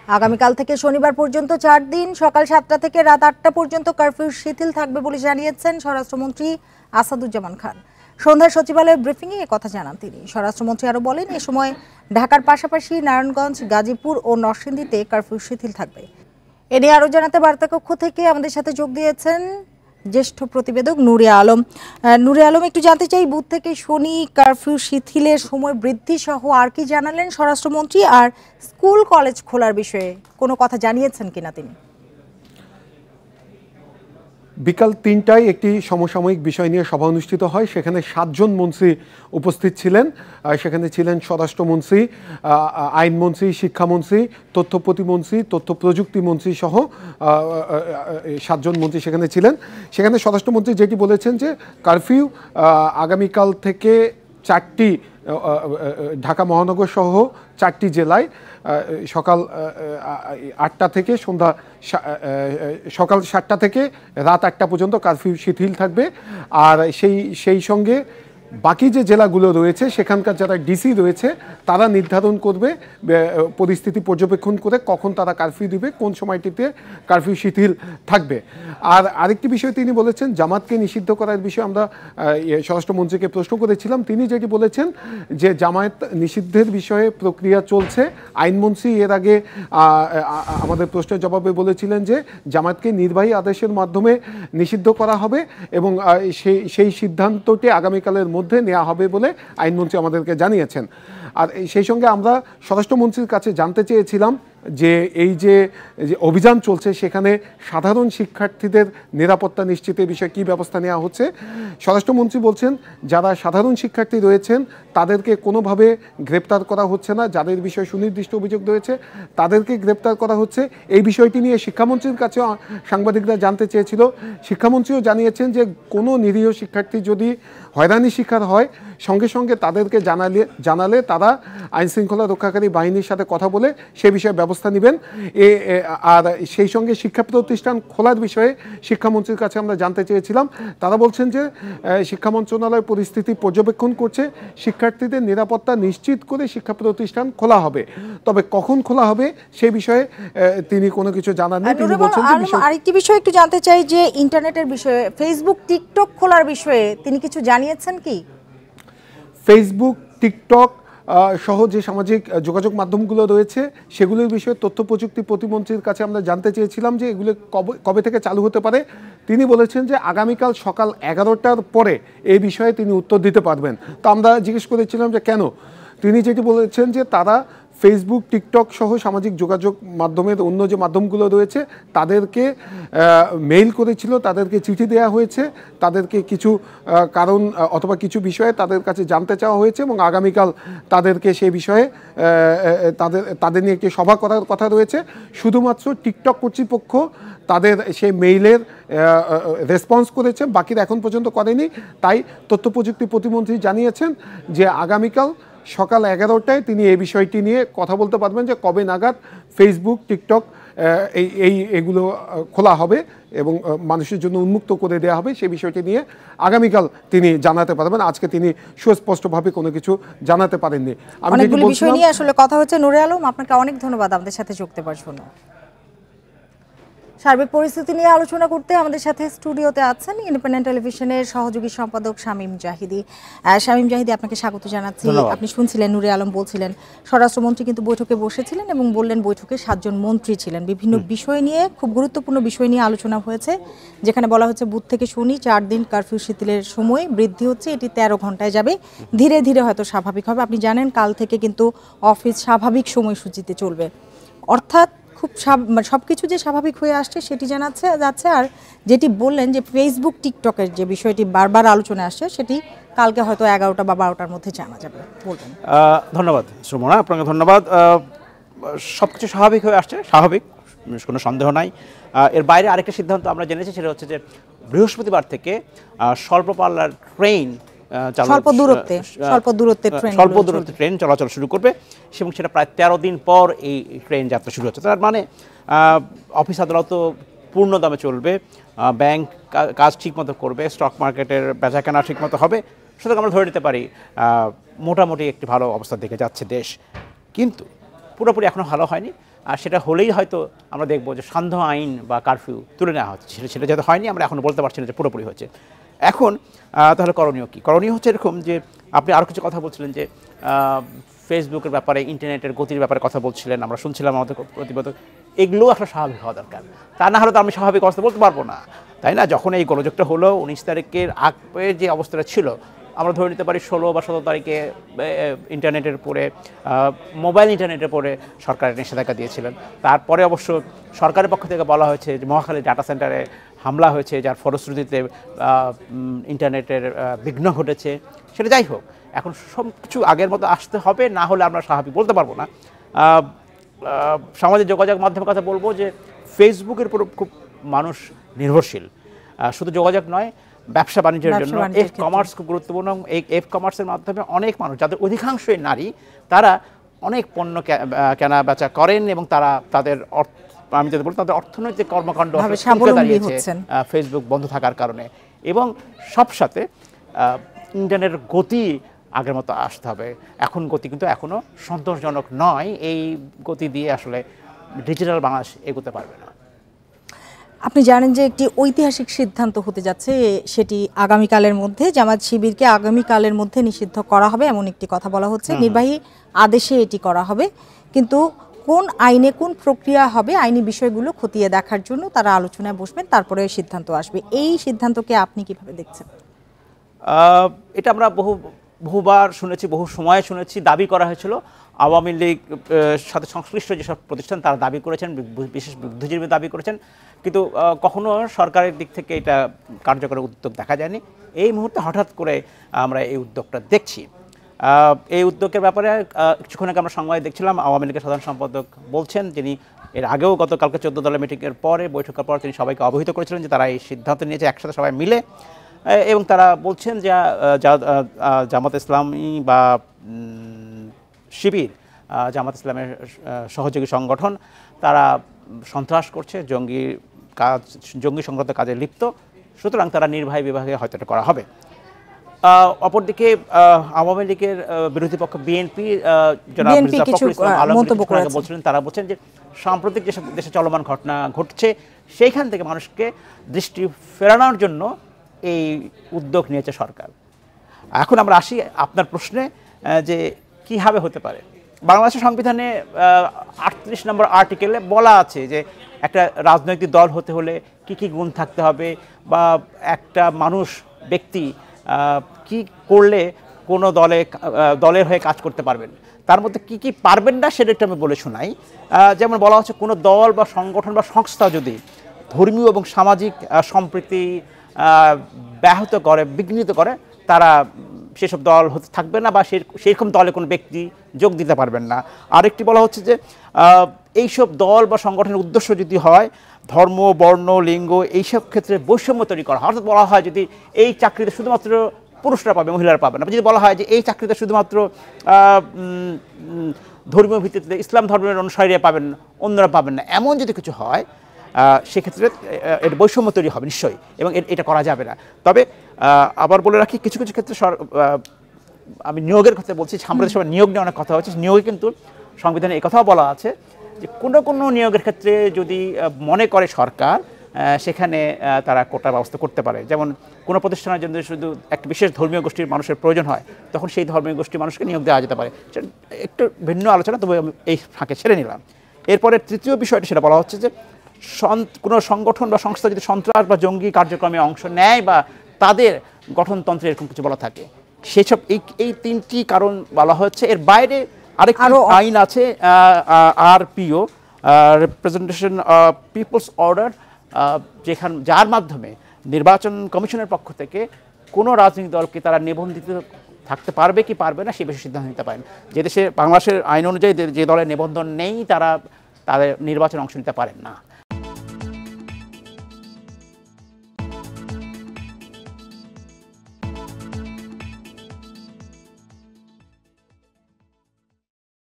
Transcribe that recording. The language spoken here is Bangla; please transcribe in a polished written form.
আগামীকাল থেকে শনিবার পর্যন্ত 4 দিন সকাল 7টা থেকে রাত 8টা পর্যন্ত কারফিউ শিথিল থাকবে বলে জানিয়েছেন স্বরাষ্ট্রমন্ত্রী আসাদুজ্জামান খান। সন্ধ্যায় সচিবালয়ে ব্রিফিংয়ে কথা জানান তিনি। স্বরাষ্ট্রমন্ত্রী আরও বলেন, এ সময় ঢাকার পাশাপাশি নারায়ণগঞ্জ, গাজীপুর ও নরসিংদীতে কারফিউ শিথিল থাকবে। এ নিয়ে আরও জানাতে বার্তাকক্ষ থেকে আমাদের সাথে যোগ দিয়েছেন জ্যেষ্ঠ প্রতিবেদক নুরিয়া আলম। নুরিয়া আলম, একটু জানতে চাই, বুধ থেকে শনি কারফিউ শিথিলের সময় বৃদ্ধি সহ আর কি জানালেন স্বরাষ্ট্রমন্ত্রী, আর স্কুল কলেজ খোলার বিষয়ে কোনো কথা জানিয়েছেন কিনা তিনি? বিকাল 3টায় একটি সমসাময়িক বিষয় নিয়ে সভা অনুষ্ঠিত হয়। সেখানে 7 জন মন্ত্রী উপস্থিত ছিলেন। সেখানে ছিলেন স্বরাষ্ট্রমন্ত্রী, আইনমন্ত্রী, শিক্ষামন্ত্রী, তথ্য প্রতিমন্ত্রী, তথ্য প্রযুক্তি মন্ত্রী সহ 7 জন মন্ত্রী সেখানে ছিলেন। সেখানে স্বরাষ্ট্রমন্ত্রী যেটি বলেছেন যে কারফিউ আগামীকাল থেকে 4টি ঢাকা মহানগর সহ 4টি জেলায় সকাল 8টা থেকে সকাল 7টা থেকে রাত 8টা পর্যন্ত কারফিউ শিথিল থাকবে। আর সেই সঙ্গে বাকি যে জেলাগুলো রয়েছে সেখানকার যারা ডিসি রয়েছে তারা নির্ধারণ করবে পরিস্থিতি পর্যবেক্ষণ করে কখন তারা কারফিউ দিবে, কোন সময়টিতে কারফিউ শিথিল থাকবে। আর আরেকটি বিষয় তিনি বলেছেন, জামাতকে নিষিদ্ধ করার বিষয়ে আমরা স্বরাষ্ট্রমন্ত্রীকে প্রশ্ন করেছিলাম। তিনি যেটি বলেছেন যে জামায়াত নিষিদ্ধের বিষয়ে প্রক্রিয়া চলছে। আইনমন্ত্রী এর আগে আমাদের প্রশ্নের জবাবে বলেছিলেন যে জামায়াতকে নির্বাহী আদেশের মাধ্যমে নিষিদ্ধ করা হবে এবং সেই সিদ্ধান্তটি আগামীকালের মধ্যে নেওয়া হবে বলে আইনমন্ত্রী আমাদেরকে জানিয়েছেন। আর সেই সঙ্গে আমরা স্বরাষ্ট্রমন্ত্রীর কাছে জানতে চেয়েছিলাম যে এই যে অভিযান চলছে সেখানে সাধারণ শিক্ষার্থীদের নিরাপত্তা নিশ্চিতের বিষয়ে কী ব্যবস্থা নেওয়া হচ্ছে। স্বরাষ্ট্রমন্ত্রী বলছেন, যারা সাধারণ শিক্ষার্থী রয়েছেন তাদেরকে কোনোভাবে গ্রেপ্তার করা হচ্ছে না, যাদের বিষয়ে সুনির্দিষ্ট অভিযোগ রয়েছে তাদেরকে গ্রেপ্তার করা হচ্ছে। এই বিষয়টি নিয়ে শিক্ষামন্ত্রীর কাছে সাংবাদিকরা জানতে চেয়েছিল। শিক্ষামন্ত্রীও জানিয়েছেন যে কোনো নিরীহ শিক্ষার্থী যদি হয়রানির শিকার হয় সঙ্গে সঙ্গে তাদেরকে জানালে তারা আইনশৃঙ্খলা রক্ষাকারী বাহিনীর সাথে কথা বলে সে বিষয়ে ব্যবস্থা নেবেন। আর সেই সঙ্গে শিক্ষা প্রতিষ্ঠান খোলার বিষয়ে শিক্ষামন্ত্রীর কাছে আমরা জানতে চেয়েছিলাম। তারা বলছেন যে শিক্ষা মন্ত্রণালয় পরিস্থিতি পর্যবেক্ষণ করছে, শিক্ষার্থীদের নিরাপত্তা নিশ্চিত করে শিক্ষা প্রতিষ্ঠান খোলা হবে, তবে কখন খোলা হবে সে বিষয়ে তিনি কোনো কিছু জানাননি। তিনি বলছেন যে আরেকটি বিষয় একটু জানতে চাই যে ইন্টারনেটের বিষয়ে, ফেসবুক, টিকটক খোলার বিষয়ে তিনি কিছু জানিয়েছেন কি? ফেসবুক, টিকটক সহ যে সামাজিক যোগাযোগ মাধ্যমগুলো রয়েছে সেগুলোর বিষয়ে তথ্য প্রযুক্তি প্রতিমন্ত্রীর কাছে আমরা জানতে চেয়েছিলাম যে এগুলো কবে থেকে চালু হতে পারে। তিনি বলেছেন যে আগামীকাল সকাল 11টার পরে এই বিষয়ে তিনি উত্তর দিতে পারবেন। তো আমরা জিজ্ঞেস করেছিলাম যে কেন। তিনি যেটি বলেছেন যে তারা ফেসবুক, টিকটক সহ সামাজিক যোগাযোগ মাধ্যমের অন্য যে মাধ্যমগুলো রয়েছে তাদেরকে মেইল করেছিল, তাদেরকে চিঠি দেওয়া হয়েছে, তাদেরকে কিছু কারণ অথবা কিছু বিষয়ে তাদের কাছে জানতে চাওয়া হয়েছে এবং আগামীকাল তাদেরকে সেই বিষয়ে তাদের নিয়ে একটি সভা করার কথা রয়েছে। শুধুমাত্র টিকটক কর্তৃপক্ষ তাদের সেই মেইলের রেসপন্স করেছে, বাকিরা এখন পর্যন্ত করেনি। তাই তথ্য প্রযুক্তি প্রতিমন্ত্রী জানিয়েছেন যে আগামীকাল সকাল 11টায় তিনি এই বিষয়টি নিয়ে কথা বলতে পারবেন যে কবে নাগাদ ফেসবুক, টিকটক এগুলো খোলা হবে এবং মানুষের জন্য উন্মুক্ত করে দেওয়া হবে। সেই বিষয়টি নিয়ে আগামীকাল তিনি জানাতে পারবেন। আজকে তিনি সুস্পষ্টভাবে কোনো কিছু জানাতে পারেননি। অনেকগুলো বিষয় নিয়ে আসলে কথা হচ্ছে। নুরিয়া আলম, আপনাকে অনেক ধন্যবাদ আমাদের সাথে যোগ দেওয়ার জন্য। সার্বিক পরিস্থিতি নিয়ে আলোচনা করতে আমাদের সাথে স্টুডিওতে আছেন ইন্ডিপেন্ডেন্ট টেলিভিশনের সহযোগী সম্পাদক শামীম জাহিদি। শামীম জাহিদি, আপনাকে স্বাগত জানাচ্ছি। আপনি শুনছিলেন নুরিয়া আলম বলছিলেন স্বরাষ্ট্রমন্ত্রী কিন্তু বৈঠকে বসেছিলেন এবং বললেন বৈঠকে 7 জন মন্ত্রী ছিলেন। বিভিন্ন বিষয় নিয়ে, খুব গুরুত্বপূর্ণ বিষয় নিয়ে আলোচনা হয়েছে, যেখানে বলা হচ্ছে বুধ থেকে শনি 4 দিন কারফিউ শিথিলের সময় বৃদ্ধি হচ্ছে, এটি 13 ঘন্টায় যাবে, ধীরে ধীরে হয়তো স্বাভাবিক হবে। আপনি জানেন কাল থেকে কিন্তু অফিস স্বাভাবিক সময়সূচিতে চলবে, অর্থাৎ খুব সবকিছু যে স্বাভাবিক হয়ে আসছে সেটি যাচ্ছে। আর যেটি বললেন যে ফেসবুক, টিকটকের যে বিষয়টি বারবার আলোচনায় আসছে সেটি কালকে হয়তো 11টা বা 12টার মধ্যে জানা যাবে। বলবেন। ধন্যবাদ সুমনা, আপনাকে ধন্যবাদ। সবকিছু স্বাভাবিক হয়ে আসছে, স্বাভাবিক, কোনো সন্দেহ নাই। এর বাইরে আরেকটা সিদ্ধান্ত আমরা জেনেছি, সেটা হচ্ছে যে বৃহস্পতিবার থেকে স্বল্প পাল্লার ট্রেন, স্বল্প দূরত্বে ট্রেন চলাচল শুরু করবে এবং সেটা প্রায় 13 দিন পর এই ট্রেন যাত্রা শুরু হচ্ছে। তার মানে অফিস আদালত পূর্ণ দামে চলবে, ব্যাংক কাজ ঠিকমতো করবে, স্টক মার্কেটের বেচাকেনা ঠিকমতো হবে। সুতরাং আমরা ধরে নিতে পারি মোটামুটি একটি ভালো অবস্থার দিকে যাচ্ছে দেশ। কিন্তু পুরোপুরি এখনও ভালো হয়নি। আর সেটা হলেই হয়তো আমরা দেখব যে সান্ধ্য আইন বা কারফিউ তুলে নেওয়া হচ্ছে, সেটা যাতে হয়নি আমরা এখনও বলতে পারছি না যে পুরোপুরি হচ্ছে। এখন তাহলে করণীয় কী? করণীয় হচ্ছে এরকম যে আপনি আরও কিছু কথা বলছিলেন যে ফেসবুকের ব্যাপারে, ইন্টারনেটের গতির ব্যাপারে কথা বলছিলেন, আমরা শুনছিলাম আমাদের প্রতিবেদক, এগুলোও আসলে স্বাভাবিক হওয়া দরকার। তা না হলে তো আমি স্বাভাবিক অবস্থা বলতে পারবো না, তাই না? যখন এই গোলযোগটা হলো 19 তারিখের আগে যে অবস্থাটা ছিল, আমরা ধরে নিতে পারি 16 বা 17 তারিখে ইন্টারনেটের উপরে, মোবাইল ইন্টারনেটের উপরে সরকারের নিষেধাজ্ঞা দিয়েছিলেন। তারপরে অবশ্য সরকারের পক্ষ থেকে বলা হয়েছে যে মহাখালী ডাটা সেন্টারে হামলা হয়েছে, যার ফলশ্রুতিতে ইন্টারনেটের বিঘ্ন ঘটেছে। সেটা যাই হোক, এখন সব কিছু আগের মতো আসতে হবে, না হলে আমরা স্বাভাবিক বলতে পারবো না। সামাজিক যোগাযোগ মাধ্যমের কথা বলবো যে ফেসবুকের উপর খুব মানুষ নির্ভরশীল, শুধু যোগাযোগ নয়, ব্যবসা বাণিজ্যের জন্য এফ কমার্স খুব গুরুত্বপূর্ণ। এই এফ কমার্সের মাধ্যমে অনেক মানুষ, যাদের অধিকাংশই নারী, তারা অনেক পণ্য কেনা বেচা করেন এবং তারা তাদের আমি যদি বলি তাদের অর্থনৈতিক কর্মকাণ্ড দাঁড়িয়েছে ফেসবুক বন্ধ থাকার কারণে। এবং সব সাথে ইন্টারনেটের গতি আগের মতো আসতে হবে। এখন গতি কিন্তু এখনও সন্তোষজনক নয়, এই গতি দিয়ে আসলে ডিজিটাল বাংলাদেশ এগোতে পারবে না। আপনি জানেন যে একটি ঐতিহাসিক সিদ্ধান্ত হতে যাচ্ছে, সেটি আগামীকালের মধ্যে জামাত শিবিরকে আগামীকালের মধ্যে নিষিদ্ধ করা হবে এমন একটি কথা বলা হচ্ছে। নির্বাহী আদেশে এটি করা হবে, কিন্তু কোন আইনে কোন প্রক্রিয়া হবে আইনি বিষয়গুলো খতিয়ে দেখার জন্য তারা আলোচনায় বসবেন, তারপরে সিদ্ধান্ত আসবে। এই সিদ্ধান্তকে আপনি কিভাবে দেখছেন? এটা আমরা বহুবার শুনেছি, বহু সময় শুনেছি। দাবি করা হয়েছিল আওয়ামী লীগ সাথে সংশ্লিষ্ট যেসব প্রতিষ্ঠান তারা দাবি করেছেন, বিশেষ বুদ্ধিজীবী দাবি করেছেন, কিন্তু কখনো সরকারের দিক থেকে এটা কার্যকর উদ্যোগ দেখা যায়নি। এই মুহূর্তে হঠাৎ করে আমরা এই উদ্যোগটা দেখছি। এই উদ্যোগের ব্যাপারে কিছুক্ষণ আগে আমরা সংবাদে দেখছিলাম, আওয়ামী লীগের সাধারণ সম্পাদক বলছেন, যিনি এর আগেও গতকালকে 14 দলের মিটিংয়ের পরে, বৈঠকের পর তিনি সবাইকে অবহিত করেছিলেন যে তারা এই সিদ্ধান্ত নিয়েছে একসাথে সবাই মিলে। এবং তারা বলছেন যে জামাত ইসলামী বা শিবির, জামাত ইসলামের সহযোগী সংগঠন, তারা সন্ত্রাস করছে, জঙ্গি সংক্রান্ত কাজে লিপ্ত, সুতরাং তারা নির্বাহী বিভাগে হয়তো এটা করা হবে। অপরদিকে আওয়ামী লীগের বিরোধী পক্ষ বিএনপি বলছিলেন, তারা বলছেন যে সাম্প্রতিক যেসব দেশে চলমান ঘটনা ঘটছে সেইখান থেকে মানুষকে দৃষ্টি ফেরানোর জন্য এই উদ্যোগ নিয়েছে সরকার। এখন আমরা আসি আপনার প্রশ্নে যে কীভাবে হতে পারে। বাংলাদেশের সংবিধানে 38 নম্বর আর্টিকেলে বলা আছে যে একটা রাজনৈতিক দল হতে হলে কি কি গুণ থাকতে হবে, বা একটা মানুষ ব্যক্তি কি করলে কোনো দলের হয়ে কাজ করতে পারবেন, তার মধ্যে কি কি পারবেন না সেটা একটু আমি বলে শোনাই। যেমন বলা হচ্ছে কোনো দল বা সংগঠন বা সংস্থা যদি ধর্মীয় এবং সামাজিক সম্প্রীতি ব্যাহত করে, বিঘ্নিত করে, তারা সেসব দল হতে থাকবে না, বা সেরকম দলে কোনো ব্যক্তি যোগ দিতে পারবেন না। আরেকটি বলা হচ্ছে যে এইসব দল বা সংগঠনের উদ্দেশ্য যদি হয় ধর্ম, বর্ণ, লিঙ্গ এইসব ক্ষেত্রে বৈষম্য তৈরি করা হয়, অর্থাৎ বলা হয় যদি এই চাকরিতে শুধুমাত্র পুরুষরা পাবে, মহিলারা পাবে না, যদি বলা হয় যে এই চাকরিতে শুধুমাত্র ধর্মীয় ভিত্তিতে ইসলাম ধর্মের অনুসারীরা পাবেন, অন্যরা পাবেন না, এমন যদি কিছু হয় সেক্ষেত্রে এর বৈষম্য তৈরি হবে নিশ্চয়ই, এবং এটা করা যাবে না। তবে আবার বলে রাখি, কিছু কিছু ক্ষেত্রে আমি নিয়োগের কথা বলছি, সাম্প্রতিক সময় নিয়োগ নিয়ে অনেক কথা হচ্ছে, নিয়োগে কিন্তু সংবিধানে এই কথাও বলা আছে যে কোনো নিয়োগের ক্ষেত্রে যদি মনে করে সরকার সেখানে তারা কোটার ব্যবস্থা করতে পারে। যেমন কোনো প্রতিষ্ঠানের জন্য শুধু একটা বিশেষ ধর্মীয় গোষ্ঠীর মানুষের প্রয়োজন হয়, তখন সেই ধর্মীয় গোষ্ঠীর মানুষকে নিয়োগ দেওয়া যেতে পারে। একটু ভিন্ন আলোচনা, তবে আমি এই ফাঁকে ছেড়ে নিলাম। এরপরে তৃতীয় বিষয়টা সেটা বলা হচ্ছে যে কোনো সংগঠন বা সংস্থা যদি সন্ত্রাস বা জঙ্গি কার্যক্রমে অংশ নেয় বা তাদের গঠনতন্ত্রে এরকম কিছু বলা থাকে, সেসব এই তিনটি কারণ বলা হচ্ছে। এর বাইরে আরেকটি আইন আছে, আরপিও, রিপ্রেজেন্টেশন পিপলস অর্ডার, যার মাধ্যমে নির্বাচন কমিশনের পক্ষ থেকে কোনো রাজনৈতিক দলকে তারা নিবন্ধিত থাকতে পারবে কি পারবে না সে বিষয়ে সিদ্ধান্ত নিতে পারেন। যে দেশে বাংলাদেশের আইন অনুযায়ী যে দলের নিবন্ধন নেই তারা তাদের নির্বাচনে অংশ নিতে পারেন না।